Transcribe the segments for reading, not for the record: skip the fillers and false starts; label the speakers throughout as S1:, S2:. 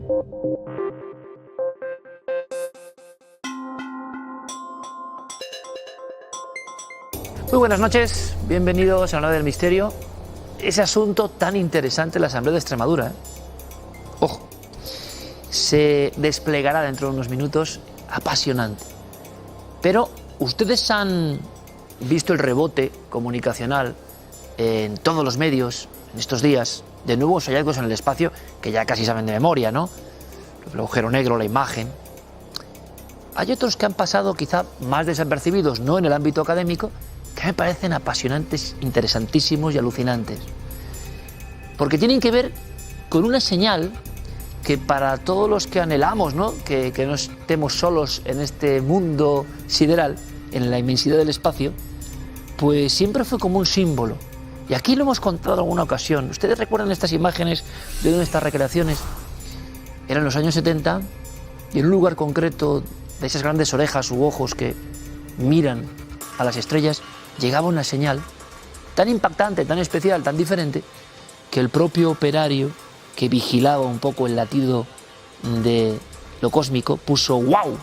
S1: Muy buenas noches, bienvenidos a la Nave del Misterio. Ese asunto tan interesante en la Asamblea de Extremadura, Ojo, se desplegará dentro de unos minutos, apasionante. Pero ustedes han visto el rebote comunicacional en todos los medios en estos días de nuevos hallazgos en el espacio que ya casi saben de memoria, ¿no? El agujero negro, la imagen. Hay otros que han pasado quizá más desapercibidos, no en el ámbito académico, que me parecen apasionantes, interesantísimos y alucinantes. Porque tienen que ver con una señal que para todos los que anhelamos, ¿no? Que no estemos solos en este mundo sideral, en la inmensidad del espacio, pues siempre fue como un símbolo. Y aquí lo hemos contado en alguna ocasión. ¿Ustedes recuerdan estas imágenes de una de estas recreaciones? Eran los años 70 y en un lugar concreto de esas grandes orejas u ojos que miran a las estrellas, llegaba una señal tan impactante, tan especial, tan diferente, que el propio operario que vigilaba un poco el latido de lo cósmico puso ¡wow!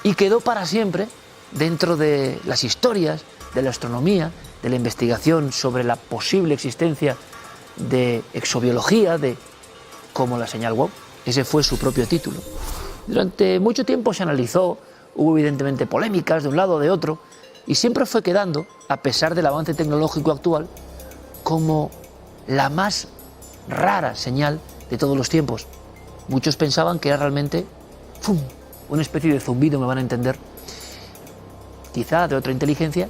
S1: Y quedó para siempre dentro de las historias de la astronomía, de la investigación sobre la posible existencia de exobiología, de como la señal wow. Ese fue su propio título. Durante mucho tiempo se analizó, hubo evidentemente polémicas de un lado o de otro, y siempre fue quedando, a pesar del avance tecnológico actual, como la más rara señal de todos los tiempos. Muchos pensaban que era realmente ¡fum!, una especie de zumbido, me van a entender, quizá de otra inteligencia,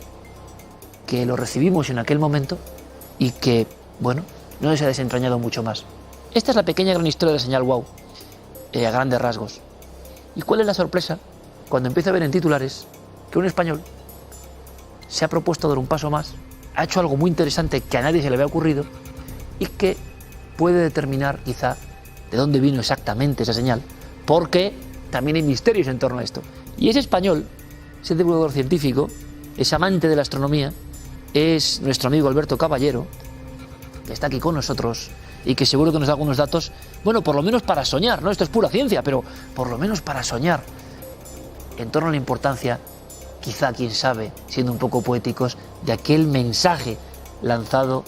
S1: que lo recibimos en aquel momento y que, bueno, no se ha desentrañado mucho más. Esta es la pequeña gran historia de la señal wow, a grandes rasgos. ¿Y cuál es la sorpresa? Cuando empieza a ver en titulares que un español se ha propuesto dar un paso más, ha hecho algo muy interesante que a nadie se le había ocurrido y que puede determinar quizá de dónde vino exactamente esa señal, porque también hay misterios en torno a esto. Y ese español, ese divulgador científico, ese amante de la astronomía, es nuestro amigo Alberto Caballero, que está aquí con nosotros y que seguro que nos da algunos datos, bueno, por lo menos para soñar, ¿no? Esto es pura ciencia, pero por lo menos para soñar en torno a la importancia, quizá, quién sabe, siendo un poco poéticos, de aquel mensaje lanzado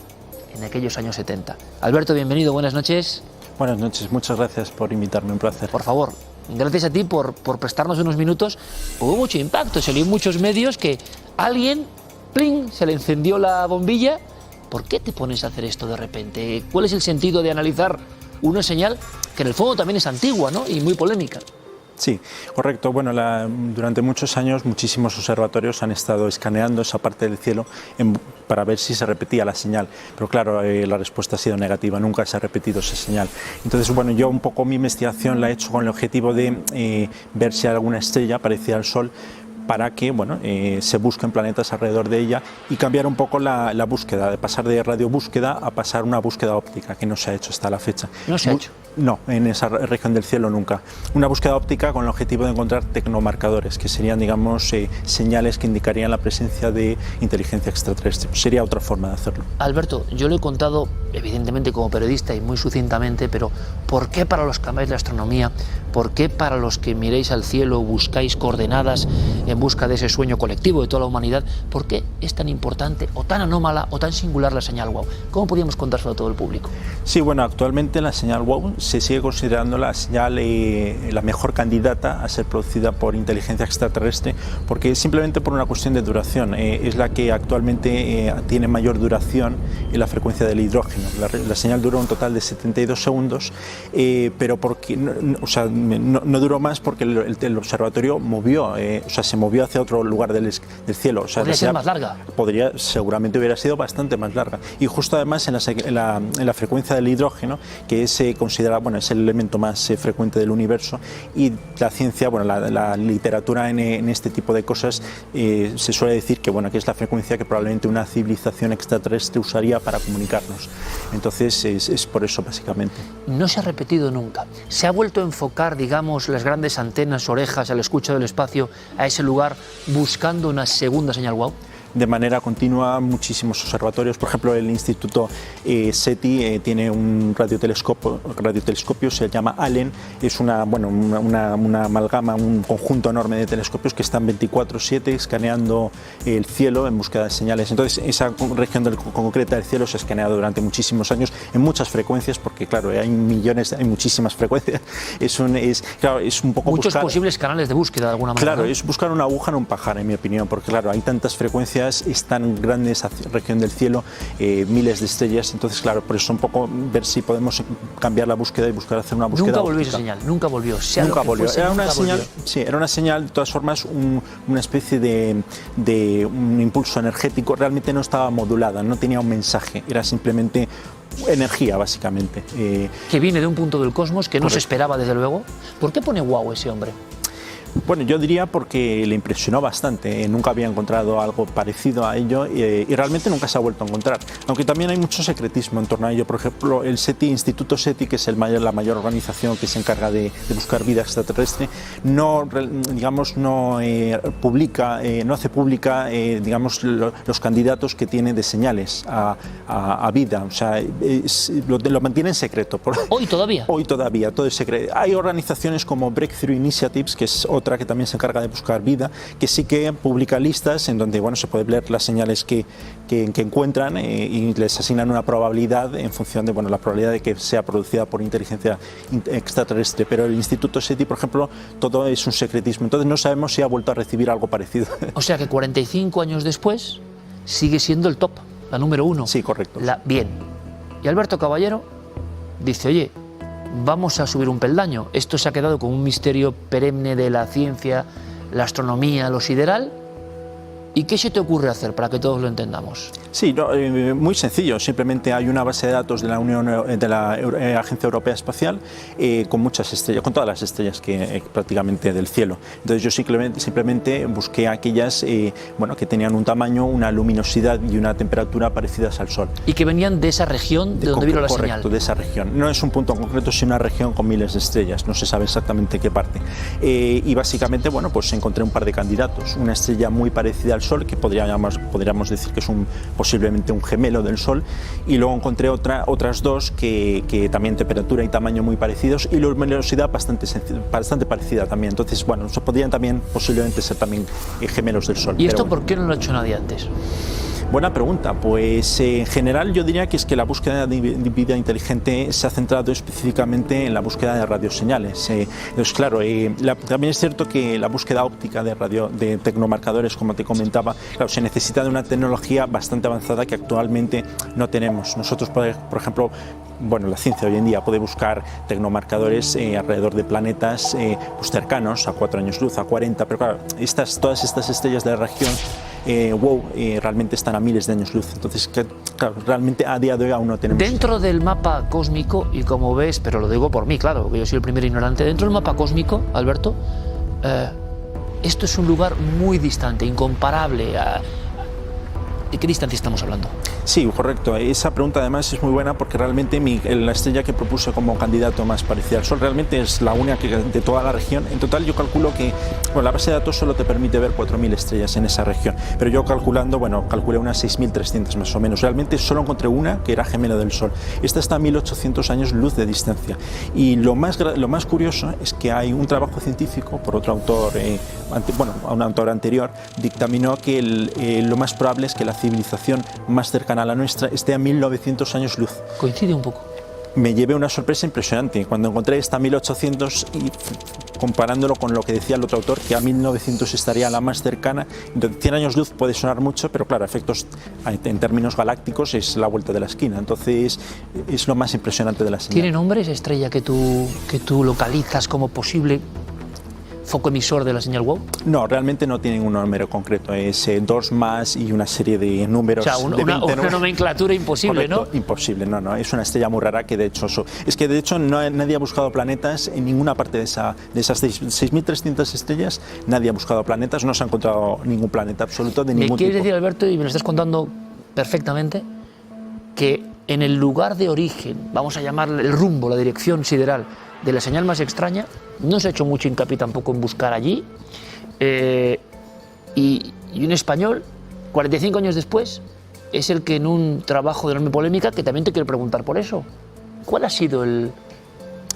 S1: en aquellos años 70. Alberto, bienvenido, buenas noches.
S2: Buenas noches, muchas gracias por invitarme, un placer.
S1: Por favor, gracias a ti por prestarnos unos minutos. Hubo mucho impacto, salió en muchos medios que alguien, ¡pling!, se le encendió la bombilla. ¿Por qué te pones a hacer esto de repente? ¿Cuál es el sentido de analizar una señal que en el fondo también es antigua, ¿no?, y muy polémica?
S2: Sí, correcto. Bueno, durante muchos años muchísimos observatorios han estado escaneando esa parte del cielo para ver si se repetía la señal. Pero claro, la respuesta ha sido negativa, nunca se ha repetido esa señal. Entonces, bueno, yo un poco mi investigación la he hecho con el objetivo de ver si alguna estrella parecida al Sol, para que, bueno, se busquen planetas alrededor de ella y cambiar un poco la búsqueda, de pasar de radiobúsqueda a pasar a una búsqueda óptica, que no se ha hecho hasta la fecha.
S1: ¿No se ha hecho?
S2: No, en esa región del cielo nunca. Una búsqueda óptica con el objetivo de encontrar tecnomarcadores, que serían, digamos, señales que indicarían la presencia de inteligencia extraterrestre. Sería otra forma de hacerlo.
S1: Alberto, yo lo he contado, evidentemente como periodista y muy sucintamente, pero ¿por qué para los que amáis la astronomía, por qué para los que miréis al cielo, buscáis coordenadas en busca de ese sueño colectivo de toda la humanidad, por qué es tan importante o tan anómala o tan singular la señal wow? ¿Cómo podríamos contárselo a todo el público?
S2: Sí, bueno, actualmente la señal wow se sigue considerando la señal la mejor candidata a ser producida por inteligencia extraterrestre, porque simplemente por una cuestión de duración. Es la que actualmente tiene mayor duración en la frecuencia del hidrógeno. La señal duró un total de 72 segundos, pero porque, no duró más porque el observatorio movió, se movió hacia otro lugar del cielo. O sea,
S1: ¿podría ser más larga?
S2: Seguramente hubiera sido bastante más larga. Y justo además en la frecuencia del hidrógeno, que es considerada, bueno, es el elemento más frecuente del universo, y la ciencia, bueno, la literatura en este tipo de cosas se suele decir que, bueno, que es la frecuencia que probablemente una civilización extraterrestre usaría para comunicarnos. Entonces es por eso, básicamente.
S1: No se ha repetido nunca. ¿Se ha vuelto a enfocar, digamos, las grandes antenas, orejas, al escucha del espacio a ese lugar buscando una segunda señal wow?
S2: de manera continua muchísimos observatorios. Por ejemplo, el Instituto SETI tiene un radiotelescopio, se llama ALEN, es una amalgama, un conjunto enorme de telescopios que están 24/7 escaneando el cielo en búsqueda de señales. Entonces, esa región concreta del cielo se ha escaneado durante muchísimos años en muchas frecuencias, porque claro, hay muchísimas frecuencias. Es un poco
S1: muchos
S2: buscar
S1: posibles canales de búsqueda de alguna manera.
S2: Claro,
S1: ¿no?
S2: Es buscar una aguja en un pajar, en mi opinión, porque claro, hay tantas frecuencias, es tan grande esa región del cielo, miles de estrellas, entonces claro, por eso un poco ver si podemos cambiar la búsqueda y buscar hacer una búsqueda.
S1: Nunca volvió
S2: óptica.
S1: esa señal, nunca volvió.
S2: Nunca volvió. Era una señal, sí, era una señal, de todas formas, una especie de un impulso energético, realmente no estaba modulada, no tenía un mensaje, era simplemente energía, básicamente.
S1: Que viene de un punto del cosmos que no se esperaba, desde luego. ¿Por qué pone wow ese hombre?
S2: Bueno, yo diría porque le impresionó bastante, nunca había encontrado algo parecido a ello y realmente nunca se ha vuelto a encontrar, aunque también hay mucho secretismo en torno a ello. Por ejemplo, el SETI, Instituto SETI, que es la mayor organización que se encarga de buscar vida extraterrestre, no hace pública los candidatos que tiene de señales a vida, o sea, lo mantiene en secreto.
S1: ¿Hoy todavía?
S2: Hoy todavía, todo es secreto. Hay organizaciones como Breakthrough Initiatives, que es otra que también se encarga de buscar vida, que sí que publica listas en donde se puede ver las señales que encuentran y les asignan una probabilidad en función de la probabilidad de que sea producida por inteligencia extraterrestre. Pero el Instituto SETI, por ejemplo, todo es un secretismo, entonces no sabemos si ha vuelto a recibir algo parecido.
S1: O sea que 45 años después sigue siendo el top, la número 1.
S2: Sí, correcto.
S1: Bien. Y Alberto Caballero dice, oye, vamos a subir un peldaño. Esto se ha quedado como un misterio perenne de la ciencia, la astronomía, lo sideral. ¿Y qué se te ocurre hacer para que todos lo entendamos?
S2: Sí, muy sencillo. Simplemente hay una base de datos de la Agencia Europea Espacial con muchas estrellas, con todas las estrellas prácticamente del cielo. Entonces yo simplemente busqué aquellas que tenían un tamaño, una luminosidad y una temperatura parecidas al Sol.
S1: Y que venían de esa región de donde vino la señal.
S2: Correcto, de esa región. No es un punto en concreto, sino una región con miles de estrellas. No se sabe exactamente qué parte. Y básicamente, pues encontré un par de candidatos. Una estrella muy parecida al Sol, que podríamos decir que es posiblemente un gemelo del Sol, y luego encontré otras dos que también temperatura y tamaño muy parecidos y luminosidad bastante parecida también. Entonces, podrían también posiblemente ser también gemelos del Sol.
S1: ¿Y esto por qué no lo ha hecho nadie antes?
S2: Buena pregunta. Pues en general yo diría que es que la búsqueda de vida inteligente se ha centrado específicamente en la búsqueda de radioseñales. Entonces, claro, también es cierto que la búsqueda óptica de tecnomarcadores, como te comentaba, claro, se necesita de una tecnología bastante avanzada que actualmente no tenemos. Nosotros, por ejemplo, la ciencia hoy en día puede buscar tecnomarcadores alrededor de planetas cercanos a 4 años luz, a 40, pero claro, todas estas estrellas de la región realmente están a miles de años luz. Entonces, claro, realmente a día de hoy aún no tenemos.
S1: Dentro del mapa cósmico, y como ves, pero lo digo por mí, claro, que yo soy el primer ignorante, dentro del mapa cósmico, Alberto, esto es un lugar muy distante, incomparable. ¿De qué distancia estamos hablando?
S2: Sí, correcto. Esa pregunta además es muy buena porque realmente la estrella que propuse como candidato más parecida al Sol realmente es la única de toda la región. En total yo calculo que la base de datos solo te permite ver 4.000 estrellas en esa región, pero yo calculé unas 6.300 más o menos. Realmente solo encontré una que era gemelo del Sol. Esta está a 1.800 años luz de distancia. Y lo más curioso es que hay un trabajo científico por otro autor, un autor anterior, dictaminó que lo más probable es que la civilización más cercana a la nuestra esté a 1.900 años luz.
S1: Coincide un poco.
S2: Me llevé una sorpresa impresionante cuando encontré esta 1.800 y comparándolo con lo que decía el otro autor, que a 1.900 estaría la más cercana. Entonces, 100 años luz puede sonar mucho, pero claro, efectos en términos galácticos es la vuelta de la esquina. Entonces es lo más impresionante de la señal.
S1: ¿Tiene nombre esa estrella que tú localizas como posible foco emisor de la señal WOW?
S2: No, realmente no tiene un número concreto, es 2 más y una serie de números.
S1: O sea, una nomenclatura imposible. Correcto,
S2: ¿no? Imposible, no, es una estrella muy rara que de hecho nadie ha buscado planetas en ninguna parte de esas 6.300 estrellas, nadie ha buscado planetas, no se ha encontrado ningún planeta absoluto de ningún tipo.
S1: ¿Me quieres decir, Alberto, y me lo estás contando perfectamente, que en el lugar de origen, vamos a llamarle el rumbo, la dirección sideral de la señal más extraña, no se ha hecho mucho hincapié tampoco en buscar allí, y un español 45 años después, es el que en un trabajo de enorme polémica, que también te quiero preguntar por eso, ¿cuál ha sido el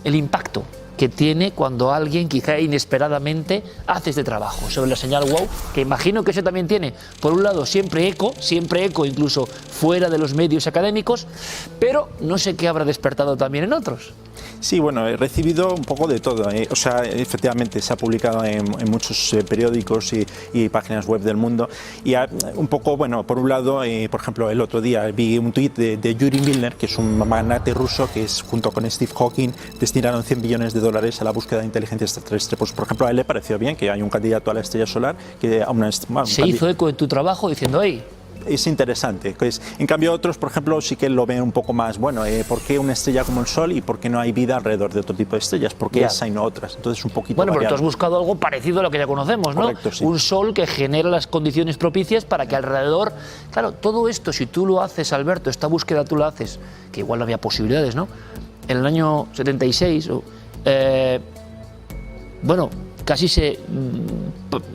S1: impacto que tiene cuando alguien, quizá inesperadamente, hace este trabajo sobre la señal WOW, que imagino que eso también tiene, por un lado, siempre eco incluso fuera de los medios académicos, pero no sé qué habrá despertado también en otros?
S2: Sí, bueno, he recibido un poco de todo. O sea, efectivamente se ha publicado en muchos periódicos y páginas web del mundo. Y un poco, bueno, por un lado, por ejemplo, el otro día vi un tuit de Yuri Milner, que es un magnate ruso que es, junto con Steve Hawking, destinaron $100 billones a la búsqueda de inteligencia extraterrestre. Pues, por ejemplo, a él le pareció bien que hay un candidato a la estrella solar que a una...
S1: Se hizo eco en tu trabajo diciendo, hey,
S2: es interesante. En cambio, otros, por ejemplo, sí que lo ven un poco más, bueno, ¿por qué una estrella como el Sol y por qué no hay vida alrededor de otro tipo de estrellas? ¿Por qué esa y no otras? Entonces, un poquito
S1: bueno, pero
S2: variado.
S1: tú has buscado algo parecido a lo que ya conocemos, ¿no?
S2: Correcto, sí.
S1: Un Sol que genera las condiciones propicias para que alrededor... Claro, todo esto, si tú lo haces, Alberto, esta búsqueda tú la haces, que igual no había posibilidades, ¿no? En el año 76, bueno, casi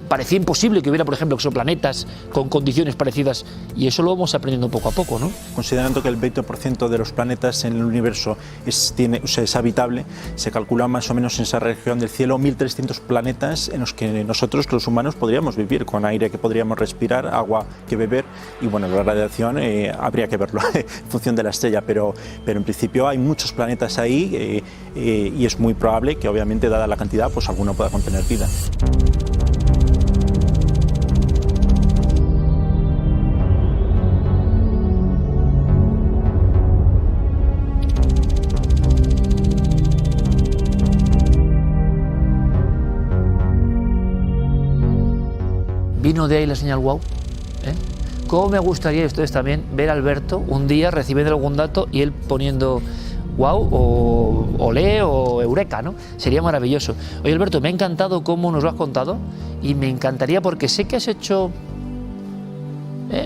S1: parecía imposible que hubiera, por ejemplo, exoplanetas con condiciones parecidas, y eso lo vamos aprendiendo poco a poco, ¿no?
S2: Considerando que el 20% de los planetas en el universo es habitable, se calcula más o menos en esa región del cielo 1.300 planetas en los que nosotros, los humanos, podríamos vivir, con aire que podríamos respirar, agua que beber, y bueno, la radiación habría que verlo en función de la estrella, pero en principio hay muchos planetas ahí y es muy probable que, obviamente, dada la cantidad, pues alguno pueda contener vida.
S1: Vino de ahí la señal WOW. ¿Cómo me gustaría, ustedes también, ver a Alberto un día recibiendo algún dato y él poniendo wow o olé o eureka, ¿no? Sería maravilloso. Oye, Alberto, me ha encantado cómo nos lo has contado y me encantaría, porque sé que has hecho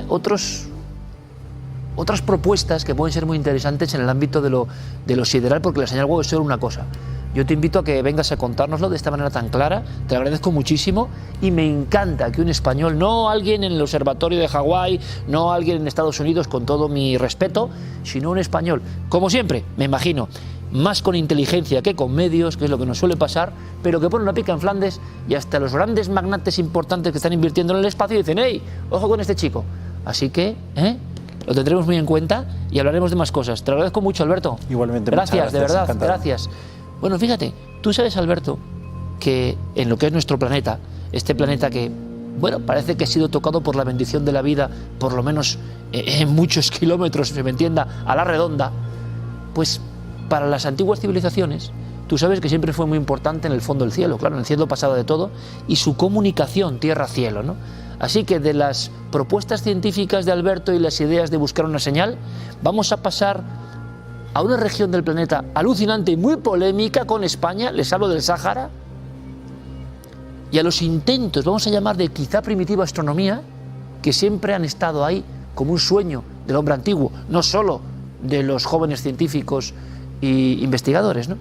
S1: otras propuestas que pueden ser muy interesantes en el ámbito de lo sideral, porque la señal WOW es solo una cosa. Yo te invito a que vengas a contárnoslo de esta manera tan clara, te lo agradezco muchísimo, y me encanta que un español, no alguien en el observatorio de Hawái, no alguien en Estados Unidos, con todo mi respeto, sino un español, como siempre, me imagino, más con inteligencia que con medios, que es lo que nos suele pasar, pero que pone una pica en Flandes, y hasta los grandes magnates importantes que están invirtiendo en el espacio dicen, hey, ojo con este chico. Así que, lo tendremos muy en cuenta y hablaremos de más cosas. Te lo agradezco mucho, Alberto.
S2: Igualmente,
S1: gracias, de verdad,
S2: encantado.
S1: Gracias. Bueno, fíjate, tú sabes, Alberto, que en lo que es nuestro planeta, este planeta que, bueno, parece que ha sido tocado por la bendición de la vida, por lo menos en muchos kilómetros, se me entienda, a la redonda, pues para las antiguas civilizaciones, tú sabes que siempre fue muy importante en el fondo del cielo, claro, en el cielo pasaba de todo, y su comunicación tierra-cielo, ¿no? Así que de las propuestas científicas de Alberto y las ideas de buscar una señal, vamos a pasar a una región del planeta alucinante y muy polémica con España, les hablo del Sáhara, y a los intentos, vamos a llamar, de quizá primitiva astronomía, que siempre han estado ahí como un sueño del hombre antiguo, no solo de los jóvenes científicos e investigadores, ¿no?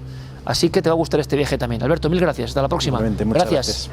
S1: Así que te va a gustar este viaje también. Alberto, mil gracias, hasta la próxima.
S2: Muchas gracias.